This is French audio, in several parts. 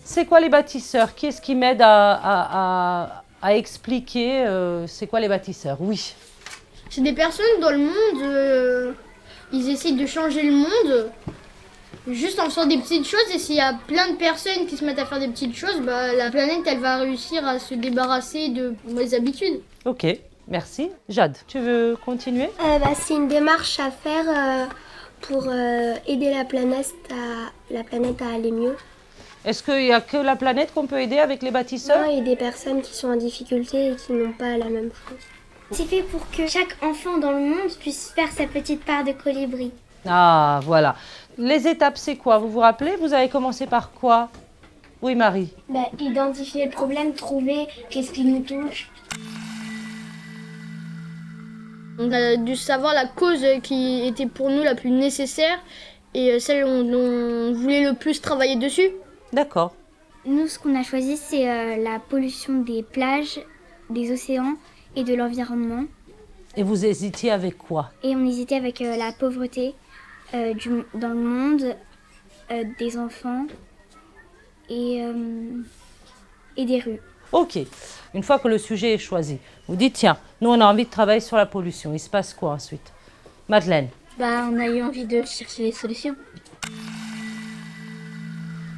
C'est quoi les bâtisseurs? Qui est-ce qui m'aide à expliquer c'est quoi les bâtisseurs? Oui. C'est des personnes dans le monde, ils essaient de changer le monde juste en faisant des petites choses. Et s'il y a plein de personnes qui se mettent à faire des petites choses, bah, la planète elle va réussir à se débarrasser de mauvaises habitudes. Ok, merci. Jade, tu veux continuer? C'est une démarche à faire pour aider la planète à aller mieux. Est-ce qu'il n'y a que la planète qu'on peut aider avec les bâtisseurs? Non, il y a des personnes qui sont en difficulté et qui n'ont pas la même chose. C'est fait pour que chaque enfant dans le monde puisse faire sa petite part de colibri. Ah, voilà. Les étapes, c'est quoi? Vous vous rappelez? Vous avez commencé par quoi? Oui, Marie. Identifier le problème, trouver qu'est-ce qui nous touche. On a dû savoir la cause qui était pour nous la plus nécessaire et celle dont on voulait le plus travailler dessus. D'accord. Nous, ce qu'on a choisi, c'est la pollution des plages, des océans et de l'environnement. Et vous hésitiez avec quoi? Et on hésitait avec la pauvreté dans le monde, des enfants et des rues. Ok. Une fois que le sujet est choisi, vous dites tiens, nous on a envie de travailler sur la pollution. Il se passe quoi ensuite? Madeleine? On a eu envie de chercher des solutions.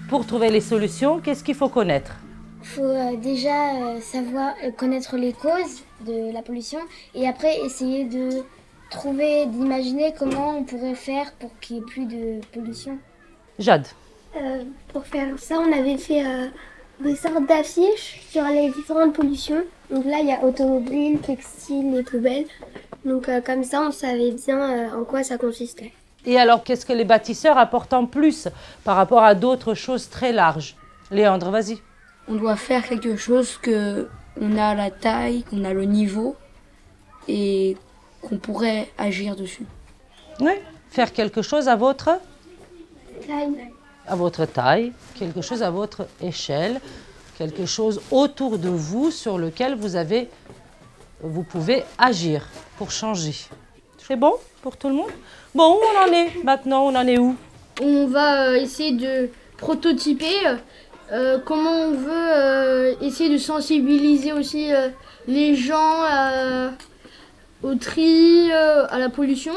Pour trouver les solutions, qu'est-ce qu'il faut connaître? Il faut déjà connaître les causes de la pollution et après essayer d'imaginer comment on pourrait faire pour qu'il n'y ait plus de pollution. Jade? Pour faire ça, on avait fait des sortes d'affiches sur les différentes pollutions. Donc là, il y a automobile, textile et poubelles. Donc comme ça, on savait bien en quoi ça consistait. Et alors, qu'est-ce que les bâtisseurs apportent en plus par rapport à d'autres choses très larges? Léandre, vas-y. On doit faire quelque chose qu'on a la taille, qu'on a le niveau et qu'on pourrait agir dessus. Oui, faire quelque chose à votre Taille. taille, quelque chose à votre échelle, quelque chose autour de vous sur lequel vous pouvez agir pour changer. C'est bon pour tout le monde? Bon, où on en est maintenant? On en est où? On va essayer de prototyper comment on veut essayer de sensibiliser aussi les gens au tri, à la pollution.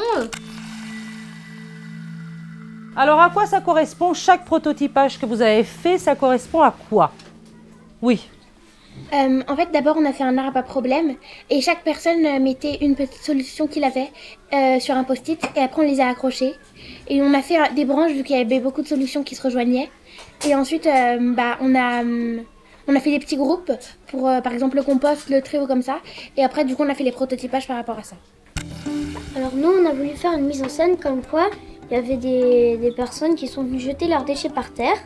Alors, à quoi ça correspond? Chaque prototypage que vous avez fait, ça correspond à quoi? Oui. En fait, d'abord, on a fait un arbre à problème et chaque personne mettait une petite solution qu'il avait sur un post-it et après, on les a accrochés. Et on a fait des branches vu qu'il y avait beaucoup de solutions qui se rejoignaient. Et ensuite, on a fait des petits groupes pour, par exemple, le compost, le tri ou comme ça. Et après, du coup, on a fait les prototypages par rapport à ça. Alors nous, on a voulu faire une mise en scène comme quoi il y avait des personnes qui sont venues jeter leurs déchets par terre.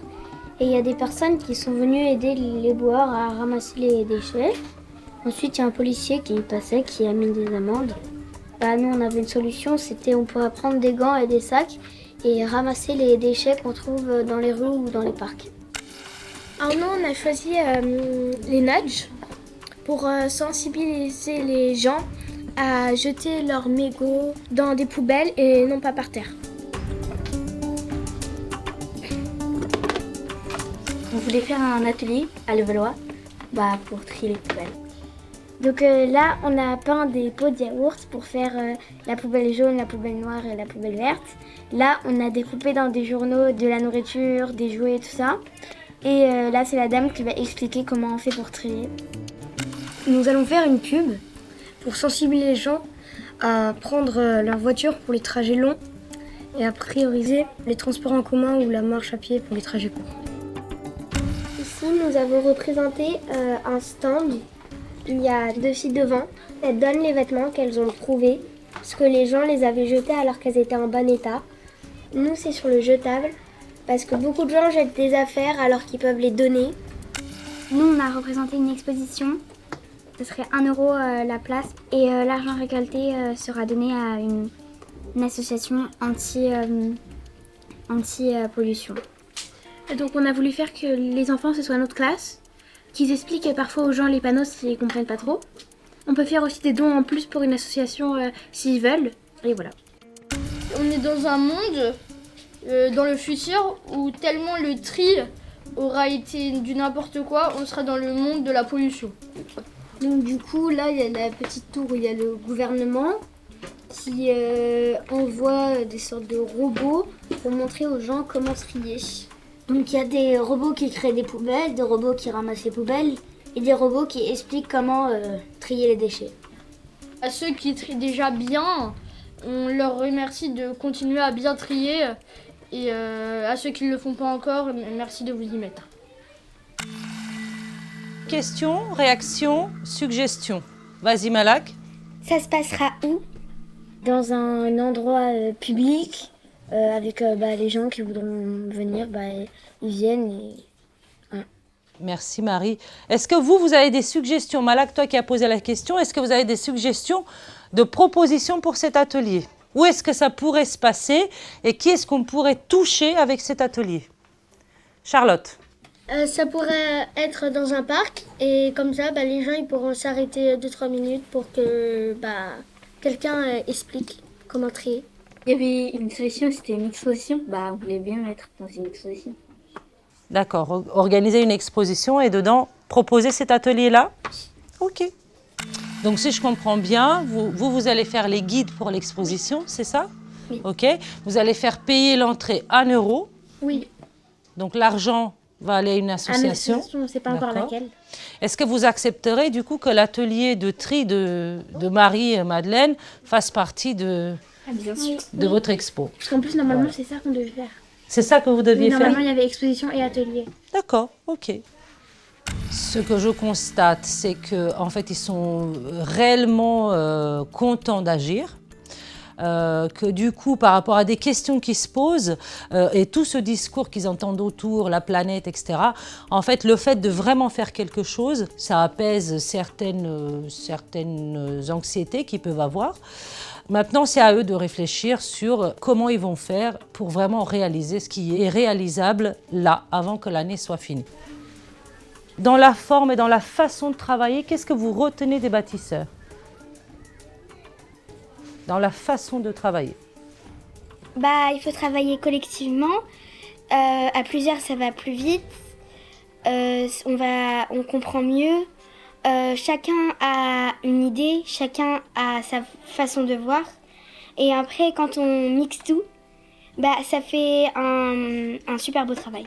Et il y a des personnes qui sont venues aider les boueurs à ramasser les déchets. Ensuite, il y a un policier qui passait, qui a mis des amendes. Nous, on avait une solution, c'était on pourrait prendre des gants et des sacs et ramasser les déchets qu'on trouve dans les rues ou dans les parcs. Alors nous, on a choisi les nudges pour sensibiliser les gens à jeter leurs mégots dans des poubelles et non pas par terre. On voulait faire un atelier à Levallois pour trier les poubelles. Donc là, on a peint des pots de yaourt pour faire la poubelle jaune, la poubelle noire et la poubelle verte. Là, on a découpé dans des journaux de la nourriture, des jouets, tout ça. Et là, c'est la dame qui va expliquer comment on fait pour trier. Nous allons faire une pub pour sensibiliser les gens à prendre leur voiture pour les trajets longs et à prioriser les transports en commun ou la marche à pied pour les trajets courts. Ici, nous avons représenté un stand. Il y a 2 filles devant. Elles donnent les vêtements qu'elles ont trouvés, parce que les gens les avaient jetés alors qu'elles étaient en bon état. Nous, c'est sur le jetable, parce que beaucoup de gens jettent des affaires alors qu'ils peuvent les donner. Nous, on a représenté une exposition. Ce serait 1 euro la place. Et l'argent récolté sera donné à une association anti-pollution. Donc on a voulu faire que les enfants, ce soit notre classe. qu'ils expliquent parfois aux gens les panneaux s'ils comprennent pas trop. On peut faire aussi des dons en plus pour une association s'ils veulent. Et voilà. On est dans un monde, dans le futur, où tellement le tri aura été du n'importe quoi, on sera dans le monde de la pollution. Donc du coup, là, il y a la petite tour où il y a le gouvernement qui envoie des sortes de robots pour montrer aux gens comment trier. Donc il y a des robots qui créent des poubelles, des robots qui ramassent les poubelles et des robots qui expliquent comment trier les déchets. À ceux qui trient déjà bien, on leur remercie de continuer à bien trier. Et à ceux qui ne le font pas encore, merci de vous y mettre. Questions, réactions, suggestions. Vas-y Malak. Ça se passera où? Dans un endroit public avec les gens qui voudront venir, ils viennent et... Merci Marie. Est-ce que vous avez des suggestions? Malak, toi qui as posé la question, est-ce que vous avez des suggestions de propositions pour cet atelier? Où est-ce que ça pourrait se passer et qui est-ce qu'on pourrait toucher avec cet atelier? Charlotte. Ça pourrait être dans un parc et comme ça, les gens ils pourront s'arrêter 2-3 minutes pour que quelqu'un explique comment trier. Il y avait une solution, c'était une exposition. On voulait bien mettre dans une exposition. D'accord, organiser une exposition et dedans proposer cet atelier-là? Ok. Donc si je comprends bien, vous allez faire les guides pour l'exposition, c'est ça? Oui. Ok. Vous allez faire payer l'entrée 1 €. Oui. Donc l'argent va aller à une association. On ne sait pas encore D'accord. laquelle. Est-ce que vous accepterez du coup que l'atelier de tri de Marie et Madeleine fasse partie de Bien sûr. votre expo? Parce qu'en plus, normalement, c'est ça qu'on devait faire. C'est ça que vous deviez faire? Normalement, il y avait exposition et atelier. D'accord, ok. Ce que je constate, c'est qu'en fait, ils sont réellement contents d'agir. Que du coup, par rapport à des questions qui se posent et tout ce discours qu'ils entendent autour, la planète, etc., en fait, le fait de vraiment faire quelque chose, ça apaise certaines anxiétés qu'ils peuvent avoir. Maintenant, c'est à eux de réfléchir sur comment ils vont faire pour vraiment réaliser ce qui est réalisable là, avant que l'année soit finie. Dans la forme et dans la façon de travailler, qu'est-ce que vous retenez des bâtisseurs? Dans la façon de travailler. Il faut travailler collectivement. À plusieurs, ça va plus vite. On comprend mieux. Chacun a une idée, chacun a sa façon de voir. Et après, quand on mixe tout, ça fait un super beau travail.